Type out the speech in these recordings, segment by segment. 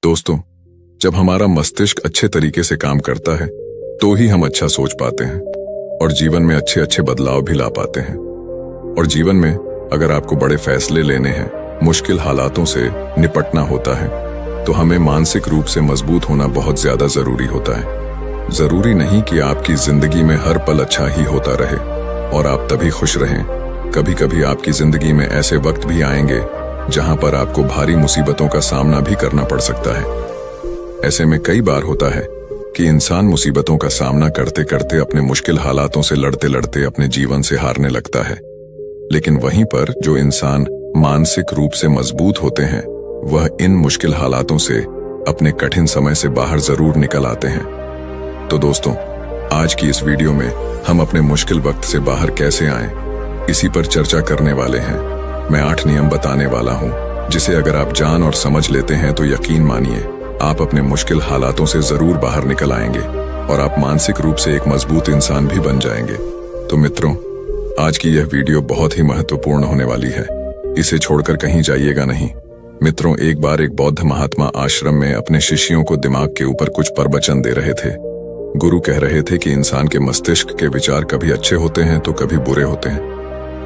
दोस्तों, जब हमारा मस्तिष्क अच्छे तरीके से काम करता है तो ही हम अच्छा सोच पाते हैं और जीवन में अच्छे अच्छे बदलाव भी ला पाते हैं। और जीवन में अगर आपको बड़े फैसले लेने हैं, मुश्किल हालातों से निपटना होता है, तो हमें मानसिक रूप से मजबूत होना बहुत ज्यादा जरूरी होता है। जरूरी नहीं कि आपकी जिंदगी में हर पल अच्छा ही होता रहे और आप तभी खुश रहें। कभी कभी आपकी जिंदगी में ऐसे वक्त भी आएंगे जहां पर आपको भारी मुसीबतों का सामना भी करना पड़ सकता है। ऐसे में कई बार होता है कि इंसान मुसीबतों का सामना करते करते अपने मुश्किल हालातों से लड़ते लड़ते अपने जीवन से हारने लगता है। लेकिन वहीं पर जो इंसान मानसिक रूप से मजबूत होते हैं, वह इन मुश्किल हालातों से अपने कठिन समय से बाहर जरूर निकल आते हैं। तो दोस्तों, आज की इस वीडियो में हम अपने मुश्किल वक्त से बाहर कैसे आएं, इसी पर चर्चा करने वाले हैं। मैं 8 नियम बताने वाला हूं, जिसे अगर आप जान और समझ लेते हैं तो यकीन मानिए आप अपने मुश्किल हालातों से जरूर बाहर निकल आएंगे और आप मानसिक रूप से एक मजबूत इंसान भी बन जाएंगे। तो मित्रों, आज की यह वीडियो बहुत ही महत्वपूर्ण होने वाली है। इसे छोड़कर कहीं जाइएगा नहीं। मित्रों, एक बार एक बौद्ध महात्मा आश्रम में अपने शिष्यों को दिमाग के ऊपर कुछ प्रवचन दे रहे थे। गुरु कह रहे थे कि इंसान के मस्तिष्क के विचार कभी अच्छे होते हैं तो कभी बुरे होते हैं।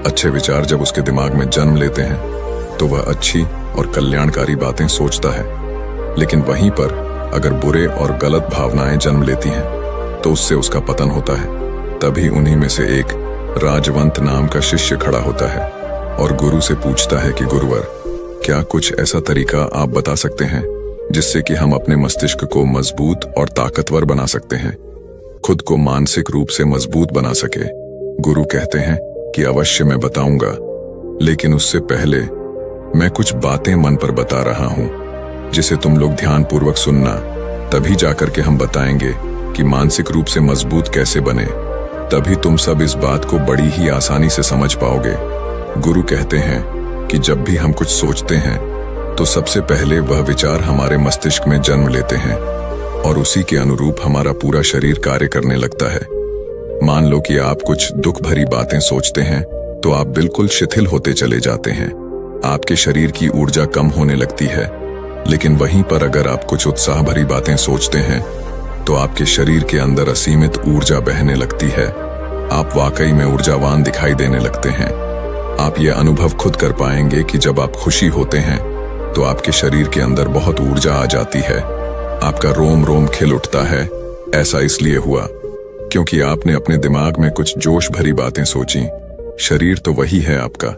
अच्छे विचार जब उसके दिमाग में जन्म लेते हैं तो वह अच्छी और कल्याणकारी बातें सोचता है, लेकिन वहीं पर अगर बुरे और गलत भावनाएं जन्म लेती हैं तो उससे उसका पतन होता है। तभी उन्हीं में से एक राजवंत नाम का शिष्य खड़ा होता है और गुरु से पूछता है कि गुरुवर, क्या कुछ ऐसा तरीका आप बता सकते हैं जिससे कि हम अपने मस्तिष्क को मजबूत और ताकतवर बना सकते हैं, खुद को मानसिक रूप से मजबूत बना सके। गुरु कहते हैं कि अवश्य मैं बताऊंगा, लेकिन उससे पहले मैं कुछ बातें मन पर बता रहा हूं जिसे तुम लोग ध्यानपूर्वक सुनना। तभी जाकर के हम बताएंगे कि मानसिक रूप से मजबूत कैसे बने। तभी तुम सब इस बात को बड़ी ही आसानी से समझ पाओगे। गुरु कहते हैं कि जब भी हम कुछ सोचते हैं तो सबसे पहले वह विचार हमारे मस्तिष्क में जन्म लेते हैं और उसी के अनुरूप हमारा पूरा शरीर कार्य करने लगता है। मान लो कि आप कुछ दुख भरी बातें सोचते हैं तो आप बिल्कुल शिथिल होते चले जाते हैं। आपके शरीर की ऊर्जा कम होने लगती है। लेकिन वहीं पर अगर आप कुछ उत्साह भरी बातें सोचते हैं तो आपके शरीर के अंदर असीमित ऊर्जा बहने लगती है। आप वाकई में ऊर्जावान दिखाई देने लगते हैं। आप ये अनुभव खुद कर पाएंगे कि जब आप खुशी होते हैं तो आपके शरीर के अंदर बहुत ऊर्जा आ जाती है। आपका रोम रोम खिल उठता है। ऐसा इसलिए हुआ क्योंकि आपने अपने दिमाग में कुछ जोश भरी बातें सोची। शरीर तो वही है आपका,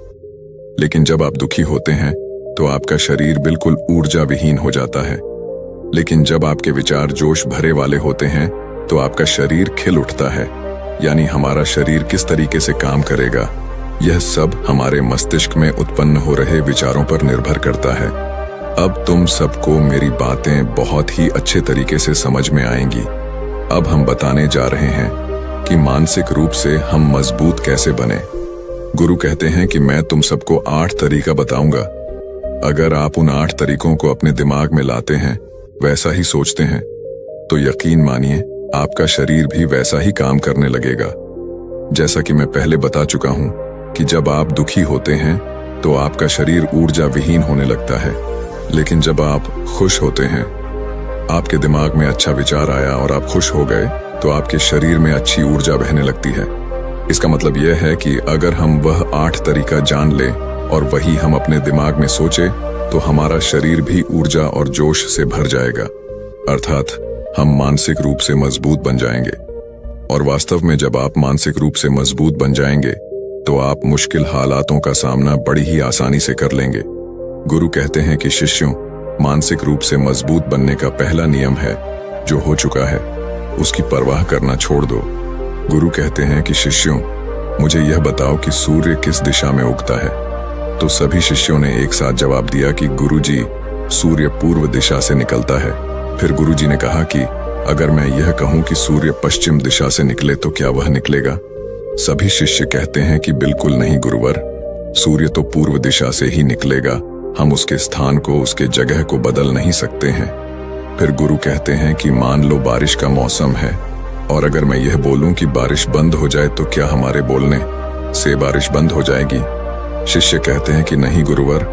लेकिन जब आप दुखी होते हैं तो आपका शरीर बिल्कुल ऊर्जा विहीन हो जाता है। लेकिन जब आपके विचार जोश भरे वाले होते हैं तो आपका शरीर खिल उठता है। यानी हमारा शरीर किस तरीके से काम करेगा, यह सब हमारे मस्तिष्क में उत्पन्न हो रहे विचारों पर निर्भर करता है। अब तुम सबको मेरी बातें बहुत ही अच्छे तरीके से समझ में आएंगी। अब हम बताने जा रहे हैं कि मानसिक रूप से हम मजबूत कैसे बने। गुरु कहते हैं कि मैं तुम सबको 8 तरीका बताऊंगा। अगर आप उन 8 तरीकों को अपने दिमाग में लाते हैं, वैसा ही सोचते हैं, तो यकीन मानिए आपका शरीर भी वैसा ही काम करने लगेगा। जैसा कि मैं पहले बता चुका हूं कि जब आप दुखी होते हैं तो आपका शरीर ऊर्जा विहीन होने लगता है, लेकिन जब आप खुश होते हैं, आपके दिमाग में अच्छा विचार आया और आप खुश हो गए तो आपके शरीर में अच्छी ऊर्जा बहने लगती है। इसका मतलब यह है कि अगर हम वह 8 तरीका जान लें और वही हम अपने दिमाग में सोचे तो हमारा शरीर भी ऊर्जा और जोश से भर जाएगा, अर्थात हम मानसिक रूप से मजबूत बन जाएंगे। और वास्तव में जब आप मानसिक रूप से मजबूत बन जाएंगे तो आप मुश्किल हालातों का सामना बड़ी ही आसानी से कर लेंगे। गुरु कहते हैं कि शिष्यों, मानसिक रूप से मजबूत बनने का पहला नियम है, जो हो चुका है उसकी परवाह करना छोड़ दो। गुरु कहते हैं कि शिष्यों, मुझे यह बताओ कि सूर्य किस दिशा में उगता है। तो सभी शिष्यों ने एक साथ जवाब दिया कि गुरुजी, सूर्य पूर्व दिशा से निकलता है। फिर गुरुजी ने कहा कि अगर मैं यह कहूं कि सूर्य पश्चिम दिशा से निकले तो क्या वह निकलेगा? सभी शिष्य कहते हैं कि बिल्कुल नहीं गुरुवर, सूर्य तो पूर्व दिशा से ही निकलेगा। हम उसके स्थान को, उसके जगह को बदल नहीं सकते हैं। फिर गुरु कहते हैं कि मान लो बारिश का मौसम है और अगर मैं यह बोलूं कि बारिश बंद हो जाए तो क्या हमारे बोलने से बारिश बंद हो जाएगी? शिष्य कहते हैं कि नहीं गुरुवर,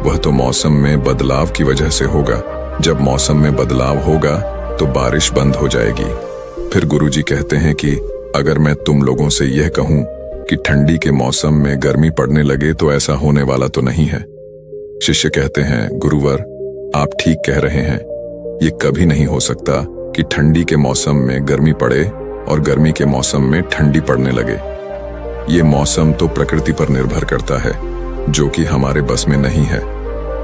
वह तो मौसम में बदलाव की वजह से होगा। जब मौसम में बदलाव होगा तो बारिश बंद हो जाएगी। फिर गुरुजी कहते हैं कि अगर मैं तुम लोगों से यह कहूं कि ठंडी के मौसम में गर्मी पड़ने लगे तो ऐसा होने वाला तो नहीं है। शिष्य कहते हैं, गुरुवर आप ठीक कह रहे हैं, ये कभी नहीं हो सकता कि ठंडी के मौसम में गर्मी पड़े और गर्मी के मौसम में ठंडी पड़ने लगे। ये मौसम तो प्रकृति पर निर्भर करता है, जो कि हमारे बस में नहीं है।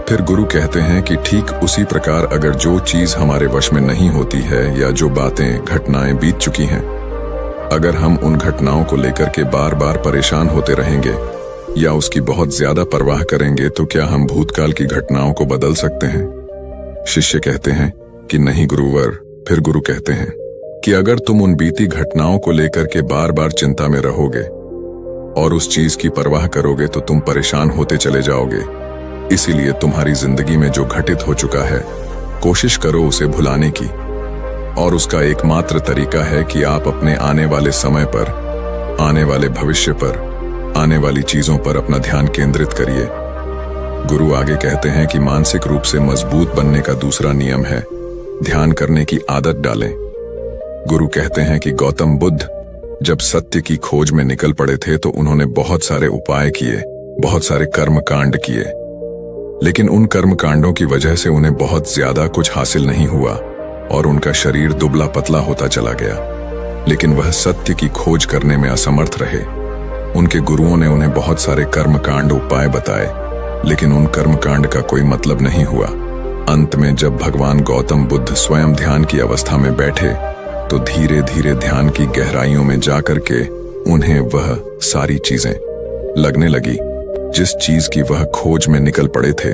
फिर गुरु कहते हैं कि ठीक उसी प्रकार अगर जो चीज हमारे वश में नहीं होती है या जो बातें घटनाएं बीत चुकी हैं, अगर हम उन घटनाओं को लेकर के बार बार परेशान होते रहेंगे या उसकी बहुत ज्यादा परवाह करेंगे तो क्या हम भूतकाल की घटनाओं को बदल सकते हैं? शिष्य कहते हैं कि नहीं गुरुवर। फिर गुरु कहते हैं कि अगर तुम उन बीती घटनाओं को लेकर के बार बार चिंता में रहोगे और उस चीज की परवाह करोगे तो तुम परेशान होते चले जाओगे। इसीलिए तुम्हारी जिंदगी में जो घटित हो चुका है, कोशिश करो उसे भुलाने की, और उसका एकमात्र तरीका है कि आप अपने आने वाले समय पर, आने वाले भविष्य पर, आने वाली चीजों पर अपना ध्यान केंद्रित करिए। गुरु आगे कहते हैं कि मानसिक रूप से मजबूत बनने का दूसरा नियम है ध्यान करने की आदत डालें। गुरु कहते हैं कि गौतम बुद्ध जब सत्य की खोज में निकल पड़े थे तो उन्होंने बहुत सारे उपाय किए, बहुत सारे कर्म कांड किए, लेकिन उन कर्म कांडों की वजह से उन्हें बहुत ज्यादा कुछ हासिल नहीं हुआ और उनका शरीर दुबला पतला होता चला गया। लेकिन वह सत्य की खोज करने में असमर्थ रहे। उनके गुरुओं ने उन्हें बहुत सारे कर्म कांड उपाय बताए, लेकिन उन कर्म कांड का कोई मतलब नहीं हुआ। अंत में जब भगवान गौतम बुद्ध स्वयं ध्यान की अवस्था में बैठे तो धीरे धीरे ध्यान की गहराइयों में जाकर के उन्हें वह सारी चीजें लगने लगी जिस चीज की वह खोज में निकल पड़े थे।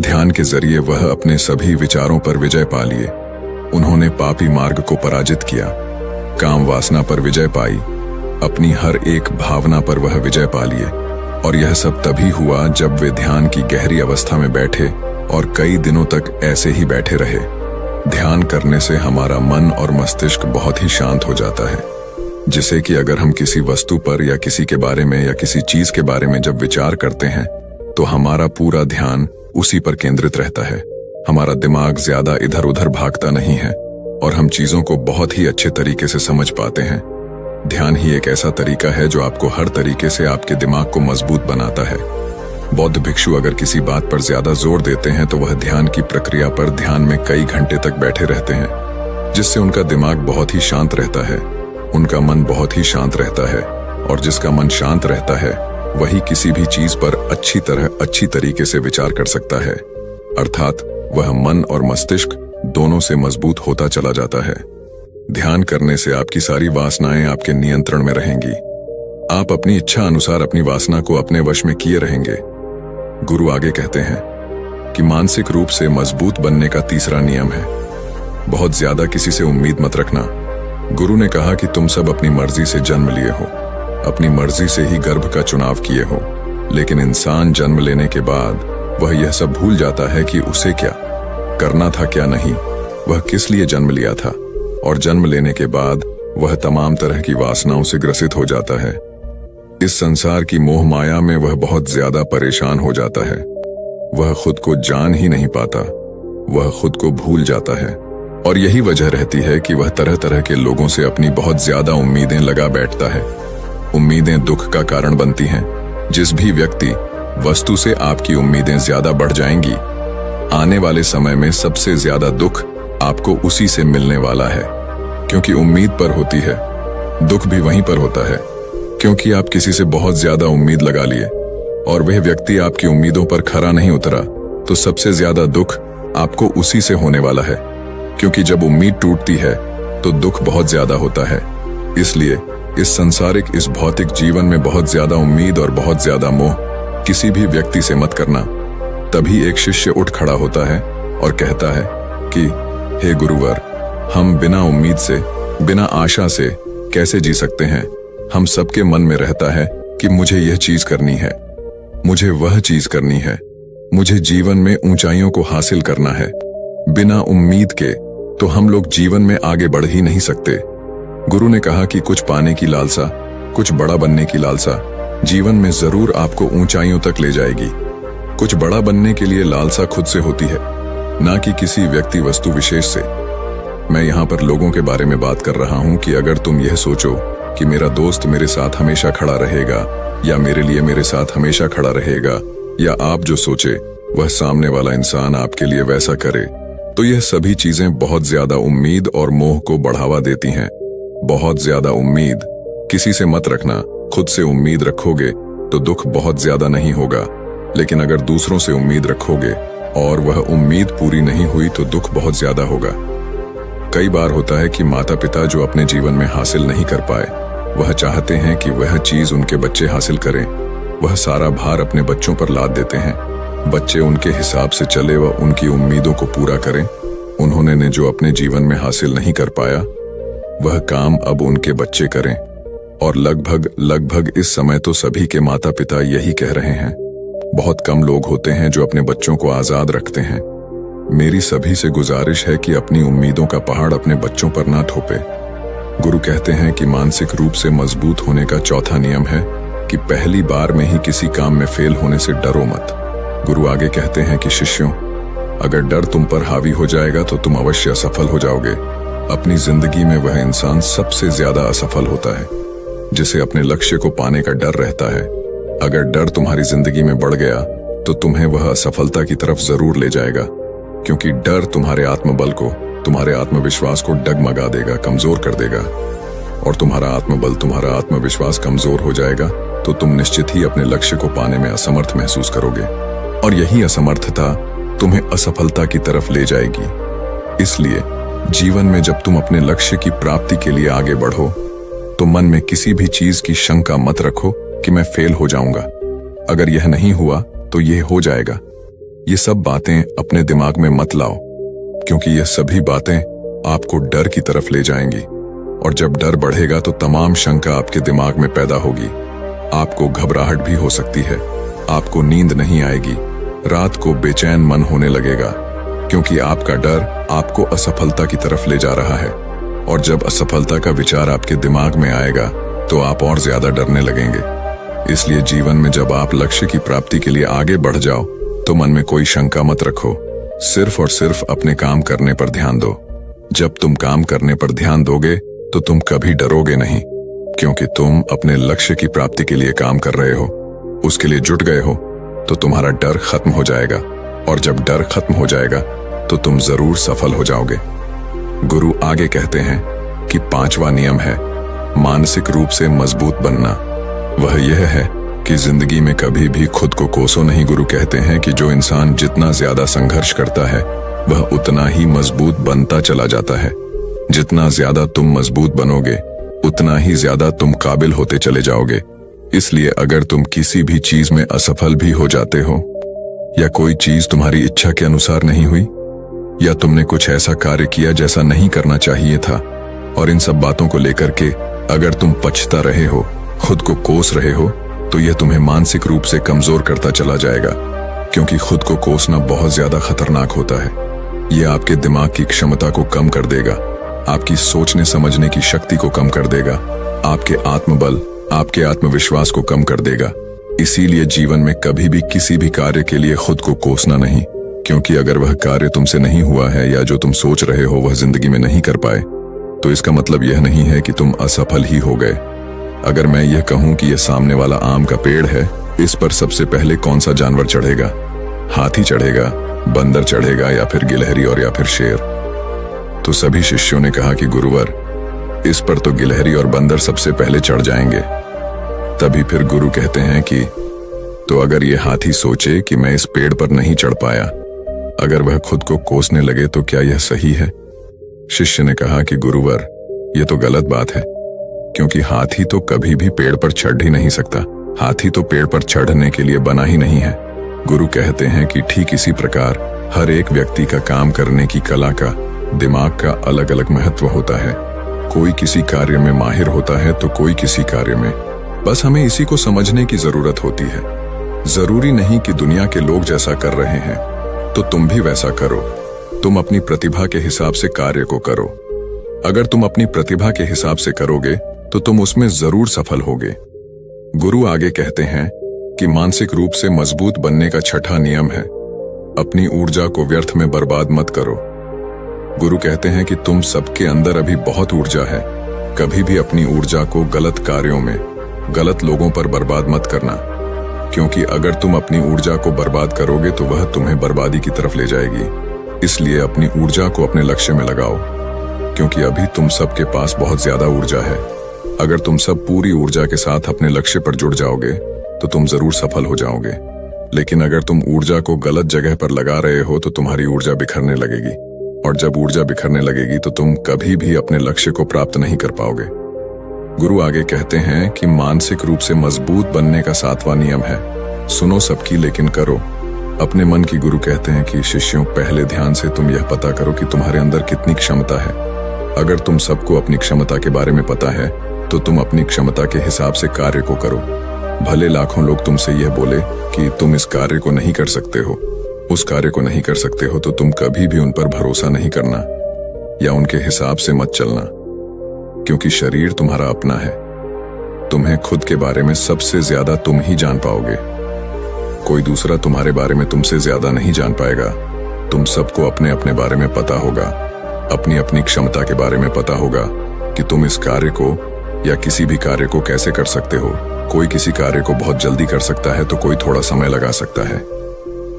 ध्यान के जरिए वह अपने सभी विचारों पर विजय पा लिए। उन्होंने पापी मार्ग को पराजित किया, काम वासना पर विजय पाई, अपनी हर एक भावना पर वह विजय पा लिए। और यह सब तभी हुआ जब वे ध्यान की गहरी अवस्था में बैठे और कई दिनों तक ऐसे ही बैठे रहे। ध्यान करने से हमारा मन और मस्तिष्क बहुत ही शांत हो जाता है, जिसे कि अगर हम किसी वस्तु पर या किसी के बारे में या किसी चीज के बारे में जब विचार करते हैं तो हमारा पूरा ध्यान उसी पर केंद्रित रहता है। हमारा दिमाग ज्यादा इधर उधर भागता नहीं है और हम चीजों को बहुत ही अच्छे तरीके से समझ पाते हैं। ध्यान ही एक ऐसा तरीका है जो आपको हर तरीके से आपके दिमाग को मजबूत बनाता है। बौद्ध भिक्षु अगर किसी बात पर ज्यादा जोर देते हैं तो वह ध्यान की प्रक्रिया पर ध्यान में कई घंटे तक बैठे रहते हैं, जिससे उनका दिमाग बहुत ही शांत रहता है, उनका मन बहुत ही शांत रहता है, और जिसका मन शांत रहता है वही किसी भी चीज पर अच्छी तरीके से विचार कर सकता है। अर्थात वह मन और मस्तिष्क दोनों से मजबूत होता चला जाता है। ध्यान करने से आपकी सारी वासनाएं आपके नियंत्रण में रहेंगी। आप अपनी इच्छा अनुसार अपनी वासना को अपने वश में किए रहेंगे। गुरु आगे कहते हैं कि मानसिक रूप से मजबूत बनने का तीसरा नियम है बहुत ज्यादा किसी से उम्मीद मत रखना। गुरु ने कहा कि तुम सब अपनी मर्जी से जन्म लिए हो, अपनी मर्जी से ही गर्भ का चुनाव किए हो, लेकिन इंसान जन्म लेने के बाद वह यह सब भूल जाता है कि उसे क्या करना था क्या नहीं, वह किस लिए जन्म लिया था, और जन्म लेने के बाद वह तमाम तरह की वासनाओं से ग्रसित हो जाता है। इस संसार की मोह माया में वह बहुत ज्यादा परेशान हो जाता है। वह खुद को जान ही नहीं पाता, वह खुद को भूल जाता है, और यही वजह रहती है कि वह तरह तरह के लोगों से अपनी बहुत ज्यादा उम्मीदें लगा बैठता है। उम्मीदें दुख का कारण बनती हैं। जिस भी व्यक्ति वस्तु से आपकी उम्मीदें ज्यादा बढ़ जाएंगी, आने वाले समय में सबसे ज्यादा दुख आपको उसी से मिलने वाला है, क्योंकि उम्मीद पर होती है। दुख भी वहीं पर होता है, क्योंकि आप किसी से बहुत ज्यादा उम्मीद लगा लिए और वह व्यक्ति आपकी उम्मीदों पर खरा नहीं उतरा, तो सबसे ज्यादा दुख आपको उसी से होने वाला है, क्योंकि जब उम्मीद टूटती है तो दुख बहुत ज्यादा होता है। इसलिए इस संसारिक, इस भौतिक जीवन में बहुत ज्यादा उम्मीद और बहुत ज्यादा मोह किसी भी व्यक्ति से मत करना। तभी एक शिष्य उठ खड़ा होता है और कहता है कि हे गुरुवर, हम बिना उम्मीद से, बिना आशा से कैसे जी सकते हैं? हम सबके मन में रहता है कि मुझे यह चीज करनी है, मुझे वह चीज करनी है, मुझे जीवन में ऊंचाइयों को हासिल करना है। बिना उम्मीद के तो हम लोग जीवन में आगे बढ़ ही नहीं सकते। गुरु ने कहा कि कुछ पाने की लालसा, कुछ बड़ा बनने की लालसा जीवन में जरूर आपको ऊंचाइयों तक ले जाएगी। कुछ बड़ा बनने के लिए लालसा खुद से होती है, ना कि किसी व्यक्ति वस्तु विशेष से। मैं यहाँ पर लोगों के बारे में बात कर रहा हूँ कि अगर तुम यह सोचो कि मेरा दोस्त मेरे साथ हमेशा खड़ा रहेगा या मेरे लिए मेरे साथ हमेशा खड़ा रहेगा, या आप जो सोचे वह सामने वाला इंसान आपके लिए वैसा करे, तो यह सभी चीजें बहुत ज्यादा उम्मीद और मोह को बढ़ावा देती हैं। बहुत ज्यादा उम्मीद किसी से मत रखना। खुद से उम्मीद रखोगे तो दुख बहुत ज्यादा नहीं होगा, लेकिन अगर दूसरों से उम्मीद रखोगे और वह उम्मीद पूरी नहीं हुई तो दुख बहुत ज्यादा होगा। कई बार होता है कि माता पिता जो अपने जीवन में हासिल नहीं कर पाए, वह चाहते हैं कि वह चीज उनके बच्चे हासिल करें। वह सारा भार अपने बच्चों पर लाद देते हैं। बच्चे उनके हिसाब से चले व उनकी उम्मीदों को पूरा करें। उन्होंने ने जो अपने जीवन में हासिल नहीं कर पाया, वह काम अब उनके बच्चे करें। और लगभग इस समय तो सभी के माता पिता यही कह रहे हैं। बहुत कम लोग होते हैं जो अपने बच्चों को आजाद रखते हैं। मेरी सभी से गुजारिश है कि अपनी उम्मीदों का पहाड़ अपने बच्चों पर ना थोपे। गुरु कहते हैं कि मानसिक रूप से मजबूत होने का चौथा नियम है कि पहली बार में ही किसी काम में फेल होने से डरो मत। गुरु आगे कहते हैं कि शिष्यों, अगर डर तुम पर हावी हो जाएगा तो तुम अवश्य असफल हो जाओगे। अपनी जिंदगी में वह इंसान सबसे ज्यादा असफल होता है जिसे अपने लक्ष्य को पाने का डर रहता है। अगर डर तुम्हारी जिंदगी में बढ़ गया तो तुम्हें वह असफलता की तरफ जरूर ले जाएगा, क्योंकि डर तुम्हारे आत्मबल को, तुम्हारे आत्मविश्वास को डगमगा देगा, कमजोर कर देगा। और तुम्हारा आत्मबल, तुम्हारा आत्मविश्वास कमजोर हो जाएगा तो तुम निश्चित ही अपने लक्ष्य को पाने में असमर्थ महसूस करोगे, और यही असमर्थता तुम्हें असफलता की तरफ ले जाएगी। इसलिए जीवन में जब तुम अपने लक्ष्य की प्राप्ति के लिए आगे बढ़ो तो मन में किसी भी चीज की शंका मत रखो कि मैं फेल हो जाऊंगा। अगर यह नहीं हुआ तो यह हो जाएगा। ये सब बातें अपने दिमाग में मत लाओ, क्योंकि यह सभी बातें आपको डर की तरफ ले जाएंगी। और जब डर बढ़ेगा तो तमाम शंका आपके दिमाग में पैदा होगी। आपको घबराहट भी हो सकती है, आपको नींद नहीं आएगी, रात को बेचैन मन होने लगेगा, क्योंकि आपका डर आपको असफलता की तरफ ले जा रहा है। और जब असफलता का विचार आपके दिमाग में आएगा तो आप और ज्यादा डरने लगेंगे। इसलिए जीवन में जब आप लक्ष्य की प्राप्ति के लिए आगे बढ़ जाओ तो मन में कोई शंका मत रखो, सिर्फ और सिर्फ अपने काम करने पर ध्यान दो। जब तुम काम करने पर ध्यान दोगे तो तुम कभी डरोगे नहीं, क्योंकि तुम अपने लक्ष्य की प्राप्ति के लिए काम कर रहे हो, उसके लिए जुट गए हो, तो तुम्हारा डर खत्म हो जाएगा। और जब डर खत्म हो जाएगा तो तुम जरूर सफल हो जाओगे। गुरु आगे कहते हैं कि पांचवा नियम है मानसिक रूप से मजबूत बनना। वह यह है कि जिंदगी में कभी भी खुद को कोसो नहीं। गुरु कहते हैं कि जो इंसान जितना ज्यादा संघर्ष करता है वह उतना ही मजबूत बनता चला जाता है। जितना ज्यादा तुम मजबूत बनोगे उतना ही ज्यादा तुम काबिल होते चले जाओगे। इसलिए अगर तुम किसी भी चीज में असफल भी हो जाते हो, या कोई चीज तुम्हारी इच्छा के अनुसार नहीं हुई, या तुमने कुछ ऐसा कार्य किया जैसा नहीं करना चाहिए था, और इन सब बातों को लेकर के अगर तुम पछता रहे हो, खुद को कोस रहे हो, तो यह तुम्हें मानसिक रूप से कमजोर करता चला जाएगा। क्योंकि खुद को कोसना बहुत ज्यादा खतरनाक होता है। यह आपके दिमाग की क्षमता को कम कर देगा, आपकी सोचने समझने की शक्ति को कम कर देगा, आपके आत्मबल, आपके आत्मविश्वास को कम कर देगा। इसीलिए जीवन में कभी भी किसी भी कार्य के लिए खुद को कोसना नहीं, क्योंकि अगर वह कार्य तुमसे नहीं हुआ है या जो तुम सोच रहे हो वह जिंदगी में नहीं कर पाए, तो इसका मतलब यह नहीं है कि तुम असफल ही हो गए। अगर मैं यह कहूं कि यह सामने वाला आम का पेड़ है, इस पर सबसे पहले कौन सा जानवर चढ़ेगा? हाथी चढ़ेगा, बंदर चढ़ेगा, या फिर गिलहरी और या फिर शेर? तो सभी शिष्यों ने कहा कि गुरुवर, इस पर तो गिलहरी और बंदर सबसे पहले चढ़ जाएंगे। तभी फिर गुरु कहते हैं कि तो अगर ये हाथी सोचे कि मैं इस पेड़ पर नहीं चढ़ पाया, अगर वह खुद को कोसने लगे तो क्या यह सही है? शिष्य ने कहा कि गुरुवर, यह तो गलत बात है, क्योंकि हाथी तो कभी भी पेड़ पर चढ़ ही नहीं सकता। हाथी तो पेड़ पर चढ़ने के लिए बना ही नहीं है। गुरु कहते हैं कि ठीक इसी प्रकार हर एक व्यक्ति का काम करने की कला का, दिमाग का अलग अलग महत्व होता है। कोई किसी कार्य में माहिर होता है तो कोई किसी कार्य में। बस हमें इसी को समझने की जरूरत होती है। जरूरी नहीं कि दुनिया के लोग जैसा कर रहे हैं तो तुम भी वैसा करो। तुम अपनी प्रतिभा के हिसाब से कार्य को करो। अगर तुम अपनी प्रतिभा के हिसाब से करोगे तो तुम उसमें जरूर सफल होगे। गुरु आगे कहते हैं कि मानसिक रूप से मजबूत बनने का छठा नियम है अपनी ऊर्जा को व्यर्थ में बर्बाद मत करो। गुरु कहते हैं कि तुम सबके अंदर अभी बहुत ऊर्जा है। कभी भी अपनी ऊर्जा को गलत कार्यों में, गलत लोगों पर बर्बाद मत करना, क्योंकि अगर तुम अपनी ऊर्जा को बर्बाद करोगे तो वह तुम्हें बर्बादी की तरफ ले जाएगी। इसलिए अपनी ऊर्जा को अपने लक्ष्य में लगाओ, क्योंकि अभी तुम सबके पास बहुत ज्यादा ऊर्जा है। अगर तुम सब पूरी ऊर्जा के साथ अपने लक्ष्य पर जुड़ जाओगे तो तुम जरूर सफल हो जाओगे। लेकिन अगर तुम ऊर्जा को गलत जगह पर लगा रहे हो तो तुम्हारी ऊर्जा बिखरने लगेगी, और जब ऊर्जा बिखरने लगेगी तो तुम कभी भी अपने लक्ष्य को प्राप्त नहीं कर पाओगे। गुरु आगे कहते हैं कि मानसिक रूप से मजबूत बनने का 7वां नियम है, सुनो सबकी लेकिन करो अपने मन की। गुरु कहते हैं कि शिष्यों, पहले ध्यान से तुम यह पता करो कि तुम्हारे अंदर कितनी क्षमता है। अगर तुम सबको अपनी क्षमता के बारे में पता है तो तुम अपनी क्षमता के हिसाब से कार्य को करो। भले लाखों लोग तुमसे यह बोले कि तुम इस कार्य को नहीं कर सकते हो, उस कार्य को नहीं कर सकते हो, तो तुम कभी भी उन पर भरोसा नहीं करना या उनके हिसाब से मत चलना, क्योंकि शरीर तुम्हारा अपना है। तुम्हें खुद के बारे में सबसे ज्यादा तुम ही जान पाओगे। कोई दूसरा तुम्हारे बारे में तुमसे ज्यादा नहीं जान पाएगा। तुम सबको अपने अपने बारे में पता होगा, अपनी अपनी क्षमता के बारे में पता होगा कि तुम इस कार्य को या किसी भी कार्य को कैसे कर सकते हो। कोई किसी कार्य को बहुत जल्दी कर सकता है तो कोई थोड़ा समय लगा सकता है।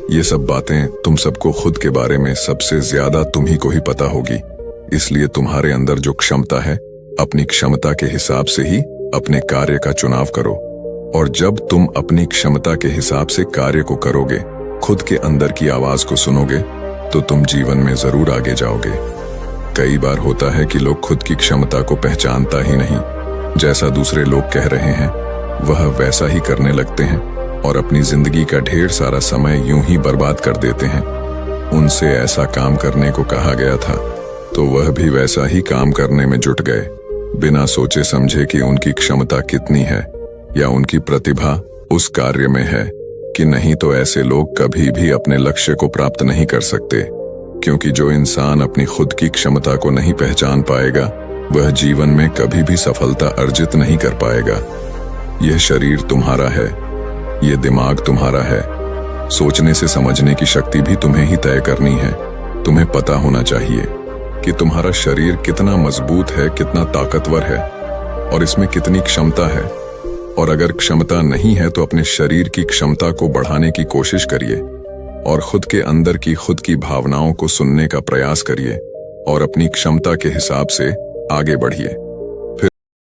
ये सब बातें तुम सबको खुद के बारे में सबसे ज्यादा तुम ही को ही पता होगी। इसलिए तुम्हारे अंदर जो क्षमता है, अपनी क्षमता के हिसाब से ही अपने कार्य का चुनाव करो। और जब तुम अपनी क्षमता के हिसाब से कार्य को करोगे, खुद के अंदर की आवाज को सुनोगे, तो तुम जीवन में जरूर आगे जाओगे। कई बार होता है कि लोग खुद की क्षमता को पहचानता ही नहीं, जैसा दूसरे लोग कह रहे हैं वह वैसा ही करने लगते हैं और अपनी जिंदगी का ढेर सारा समय यूं ही बर्बाद कर देते हैं। उनसे ऐसा काम करने को कहा गया था तो वह भी वैसा ही काम करने में जुट गए, बिना सोचे समझे कि उनकी क्षमता कितनी है या उनकी प्रतिभा उस कार्य में है कि नहीं। तो ऐसे लोग कभी भी अपने लक्ष्य को प्राप्त नहीं कर सकते, क्योंकि जो इंसान अपनी खुद की क्षमता को नहीं पहचान पाएगा वह जीवन में कभी भी सफलता अर्जित नहीं कर पाएगा। यह शरीर तुम्हारा है, यह दिमाग तुम्हारा है, सोचने से समझने की शक्ति भी तुम्हें ही तय करनी है। तुम्हें पता होना चाहिए कि तुम्हारा शरीर कितना मजबूत है, कितना ताकतवर है और इसमें कितनी क्षमता है। और अगर क्षमता नहीं है तो अपने शरीर की क्षमता को बढ़ाने की कोशिश करिए और खुद के अंदर की खुद की भावनाओं को सुनने का प्रयास करिए और अपनी क्षमता के हिसाब से आगे बढ़िए।